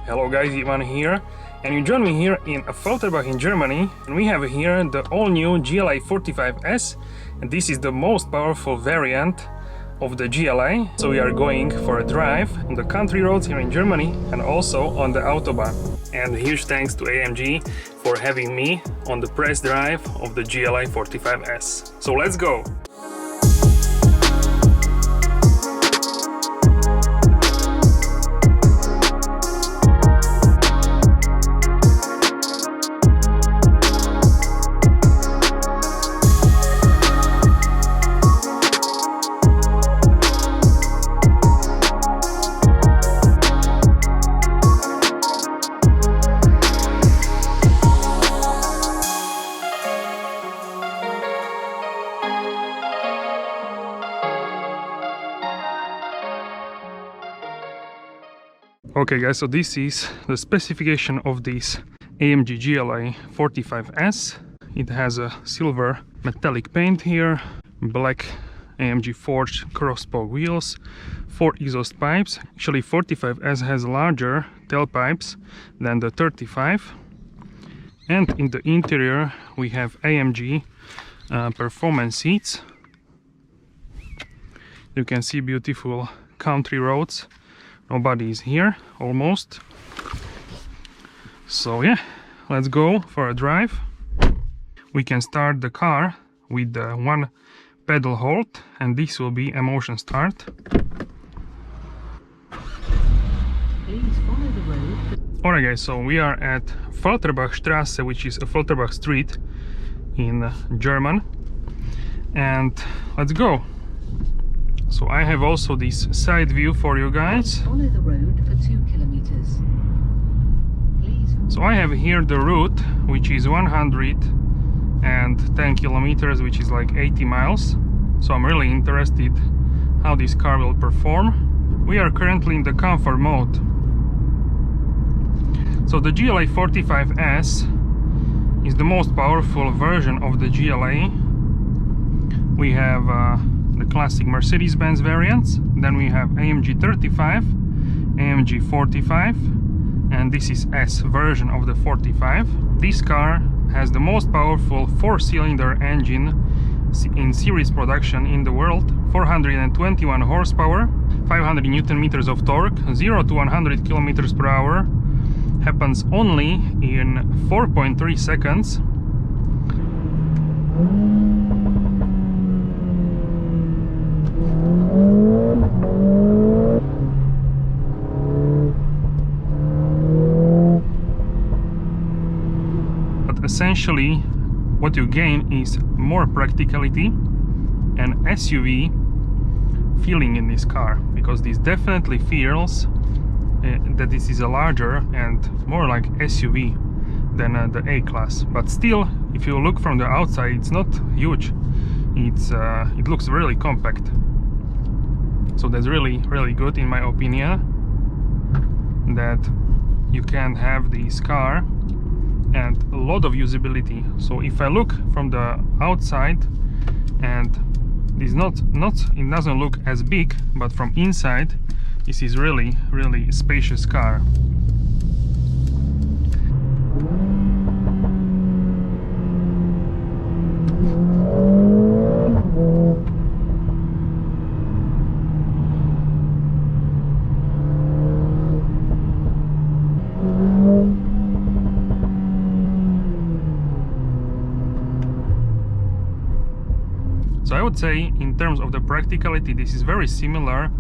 Hello guys, Ivan here, and you join me here in Affalterbach in Germany, and we have here the all-new GLA 45S, and this is the most powerful variant of the GLA. So we are going for a drive on the country roads here in Germany and also on the Autobahn. And huge thanks to AMG for having me on the press drive of the GLA 45S. So let's go! Okay guys, so this is the specification of this AMG GLA 45S. It has a silver metallic paint here, black AMG forged cross-spoke wheels, 4 exhaust pipes. Actually 45S has larger tailpipes than the 35. And in the interior we have AMG performance seats. You can see beautiful country roads. Nobody is here, almost. So yeah, let's go for a drive. We can start the car with the one pedal hold, and this will be a motion start. Please follow the road. Alright guys, so we are at Affalterbach Strasse, which is Affalterbach Street in German. And let's go. So I have also this side view for you guys. Follow the road for 2 kilometers. Please. So I have here the route, which is 110 kilometers, which is like 80 miles. So I'm really interested how this car will perform. We are currently in the comfort mode. So the GLA 45S is the most powerful version of the GLA. We have the classic Mercedes-Benz variants, then we have AMG 35, AMG 45, and this is S version of the 45. This car has the most powerful 4-cylinder engine in series production in the world, 421 horsepower, 500 Newton meters of torque, 0 to 100 kilometers per hour, happens only in 4.3 seconds. Essentially, what you gain is more practicality and SUV feeling in this car, because this definitely feels that this is a larger and more like SUV than the A-Class. But still, if you look from the outside, it's not huge. It looks really compact. So that's really good in my opinion, that you can have this car and a lot of usability. So if I look from the outside, and this it doesn't look as big, but from inside this is really spacious car. So I would say, in terms of the practicality, this is very similar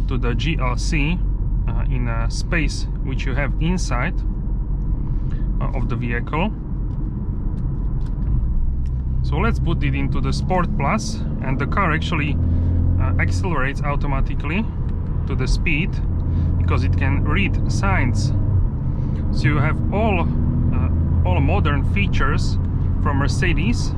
to the GLC in a space which you have inside of the vehicle. So let's put it into the Sport Plus, and the car actually accelerates automatically to the speed because it can read signs. So you have all modern features from Mercedes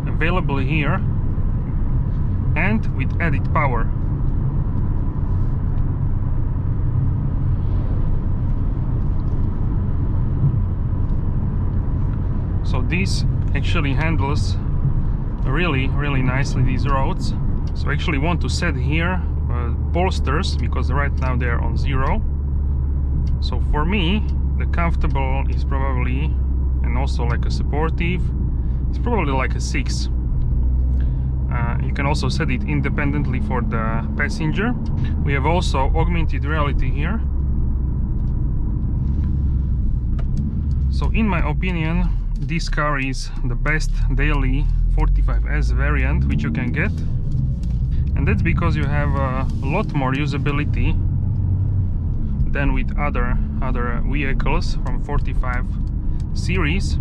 available here, and with added power. So this actually handles really nicely these roads. So I actually want to set here bolsters, because right now they're on 0. So for me, the comfortable is probably, and also like a supportive, it's probably like a 6. You can also set it independently for the passenger. We have also augmented reality here. So in my opinion, this car is the best daily 45S variant which you can get, and that's because you have a lot more usability than with other vehicles from 45 series.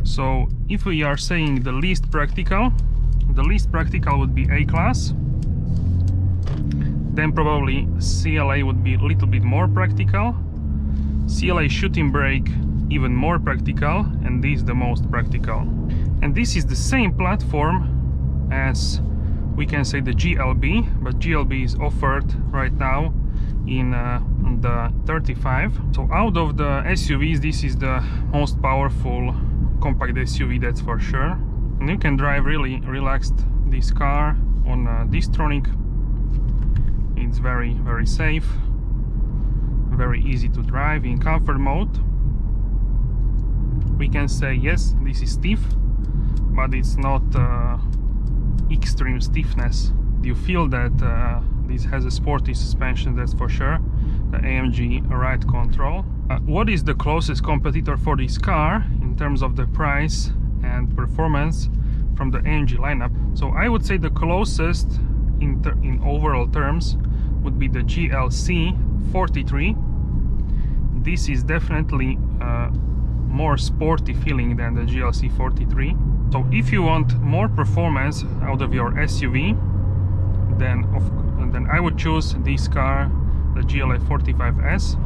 So if we are saying the least practical would be A-Class, then probably CLA would be a little bit more practical, CLA shooting brake even more practical, and this the most practical. And this is the same platform as, we can say, the GLB, but GLB is offered right now in the 35. So out of the SUVs, this is the most powerful compact SUV, that's for sure. And you can drive really relaxed this car on Distronic. It's very safe, very easy to drive in comfort mode. We can say yes, this is stiff, but it's not extreme stiffness. You feel that this has a sporty suspension, that's for sure. The AMG ride control. What is the closest competitor for this car in terms of the price and performance from the AMG lineup? So I would say the closest in overall terms would be the GLC 43. This is definitely more sporty feeling than the GLC 43. So if you want more performance out of your SUV, then I would choose this car, the GLA 45S.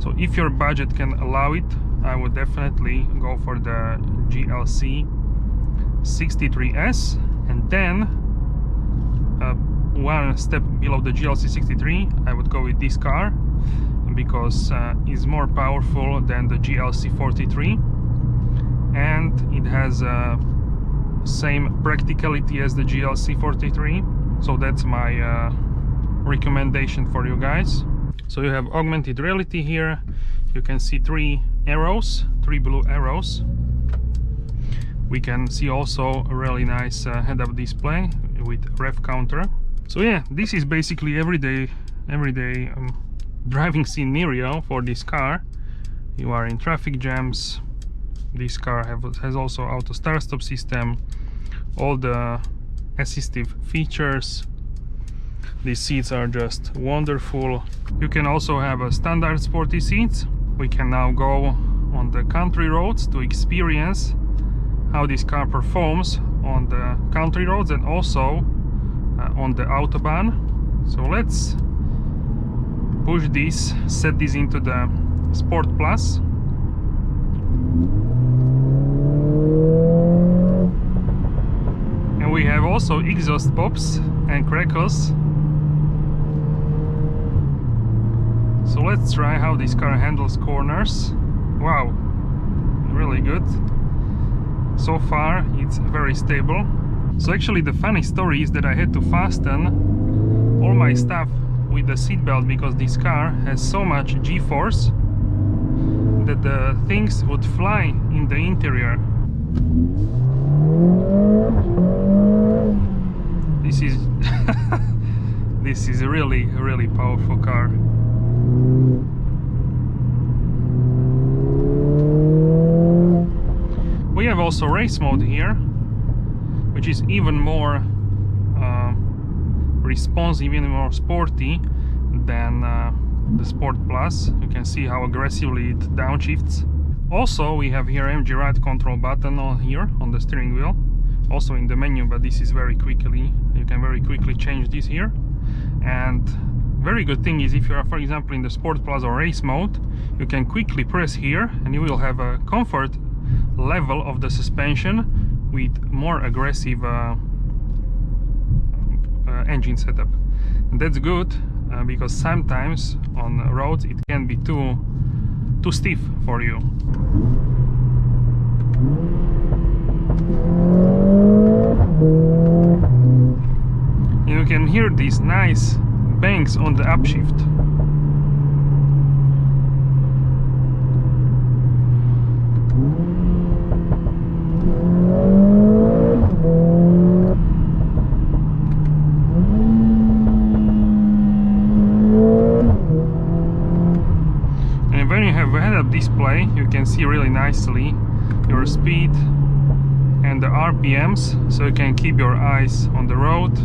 So if your budget can allow it, I would definitely go for the GLC 63S, and then one step below the GLC 63 I would go with this car, because it's more powerful than the GLC 43, and it has same practicality as the GLC 43. So that's my recommendation for you guys. So you have augmented reality here. You can see 3 blue arrows. We can see also a really nice head-up display with rev counter. So yeah, this is basically everyday driving scenario for this car. You are in traffic jams. This car has also auto start-stop system, all the assistive features. These seats are just wonderful. You can also have a standard sporty seats. We can now go on the country roads to experience how this car performs on the country roads and also on the Autobahn. So let's push this, set this into the Sport Plus. And we have also exhaust pops and crackles. So let's try how this car handles corners. Wow, really good. So far it's very stable. So actually the funny story is that I had to fasten all my stuff with the seatbelt because this car has so much G-force that the things would fly in the interior. This is this is a really powerful car. We have also race mode here, which is even more responsive, even more sporty than the Sport Plus. You can see how aggressively it downshifts. Also, we have here MG ride control button on here on the steering wheel, also in the menu, but this is very quickly, you can very quickly change this here. And very good thing is if you are, for example, in the Sport Plus or race mode, you can quickly press here and you will have a comfort level of the suspension with more aggressive engine setup. And that's good because sometimes on roads it can be too stiff for you. You can hear these nice bangs on the upshift. heads-up display. You can see really nicely your speed and the RPMs, so you can keep your eyes on the road.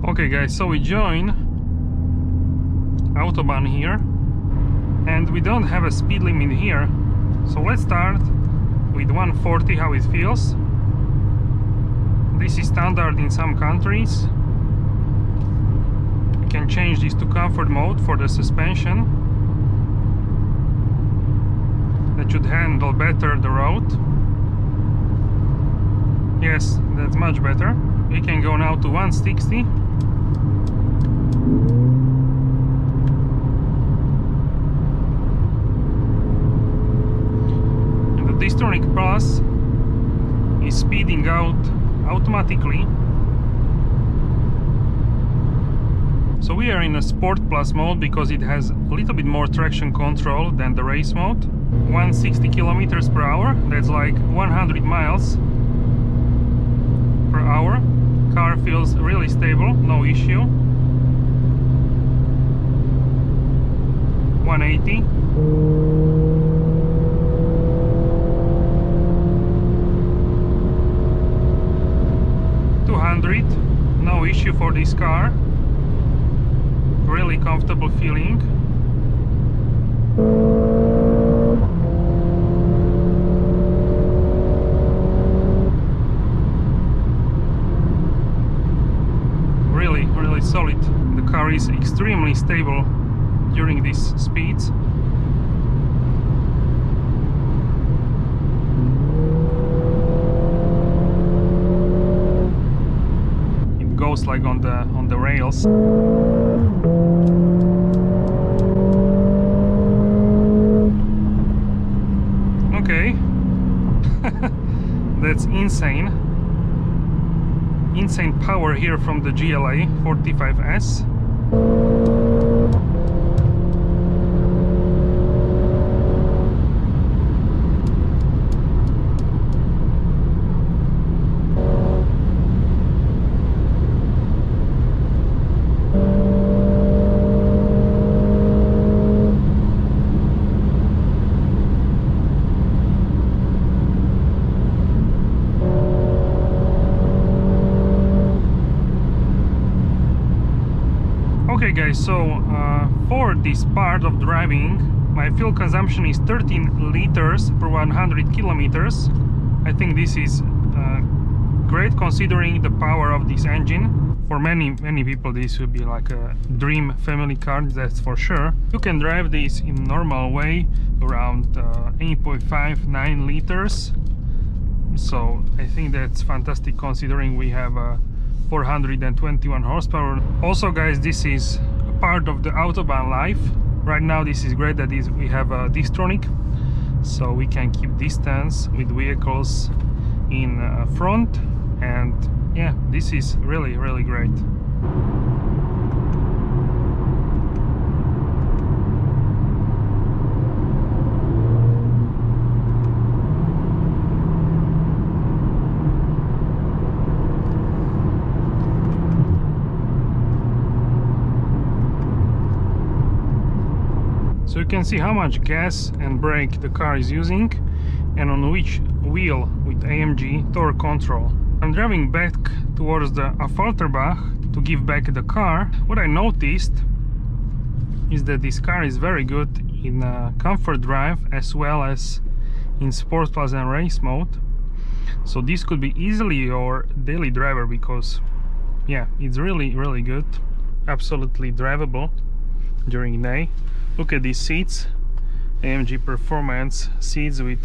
Okay guys, so we join Autobahn here, and we don't have a speed limit here, so let's start with 140, how it feels. This is standard in some countries. You can change this to comfort mode for the suspension. That should handle better the road. Yes, that's much better. We can go now to 160. And the Distronic Plus is speeding out automatically. So we are in a Sport Plus mode because it has a little bit more traction control than the race mode. 160 kilometers per hour, that's like 100 miles per hour. Car feels really stable, no issue. 180. No issue for this car. Really comfortable feeling. Really solid. The car is extremely stable during these speeds. Goes like on the rails. Okay. That's insane power here from the GLA 45S. Okay guys, so for this part of driving, my fuel consumption is 13 liters per 100 kilometers. I think this is great considering the power of this engine. For many people this would be like a dream family car, that's for sure. You can drive this in normal way around 8.5-9 liters. So I think that's fantastic considering we have 421 horsepower. Also guys, this is a part of the Autobahn life. Right now this is great that we have a Distronic, so we can keep distance with vehicles in front, and yeah, this is really great. So you can see how much gas and brake the car is using and on which wheel with AMG torque control. I'm driving back towards the Affalterbach to give back the car. What I noticed is that this car is very good in comfort drive as well as in Sport Plus and race mode. So this could be easily your daily driver because yeah, it's really good. Absolutely drivable during the day. Look at these seats, AMG Performance seats with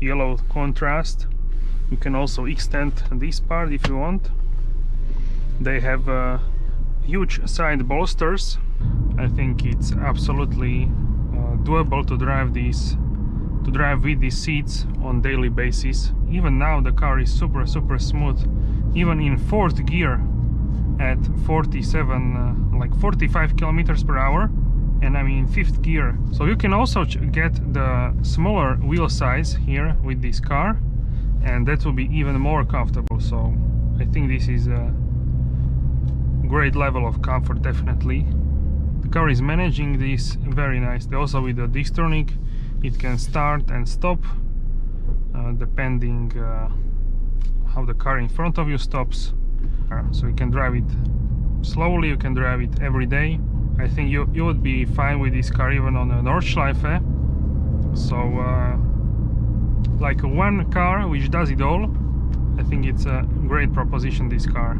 yellow contrast. You can also extend this part if you want. They have huge side bolsters. I think it's absolutely doable to drive with these seats on daily basis. Even now the car is super smooth, even in fourth gear at 45 kilometers per hour. And I'm in fifth gear. So you can also get the smaller wheel size here with this car, and that will be even more comfortable. So I think this is a great level of comfort, definitely. The car is managing this very nicely. Also with the Distronic It can start and stop depending how the car in front of you stops. So you can drive it slowly, you can drive it every day. I think you would be fine with this car even on a Nordschleife. So like one car which does it all. I think it's a great proposition, this car.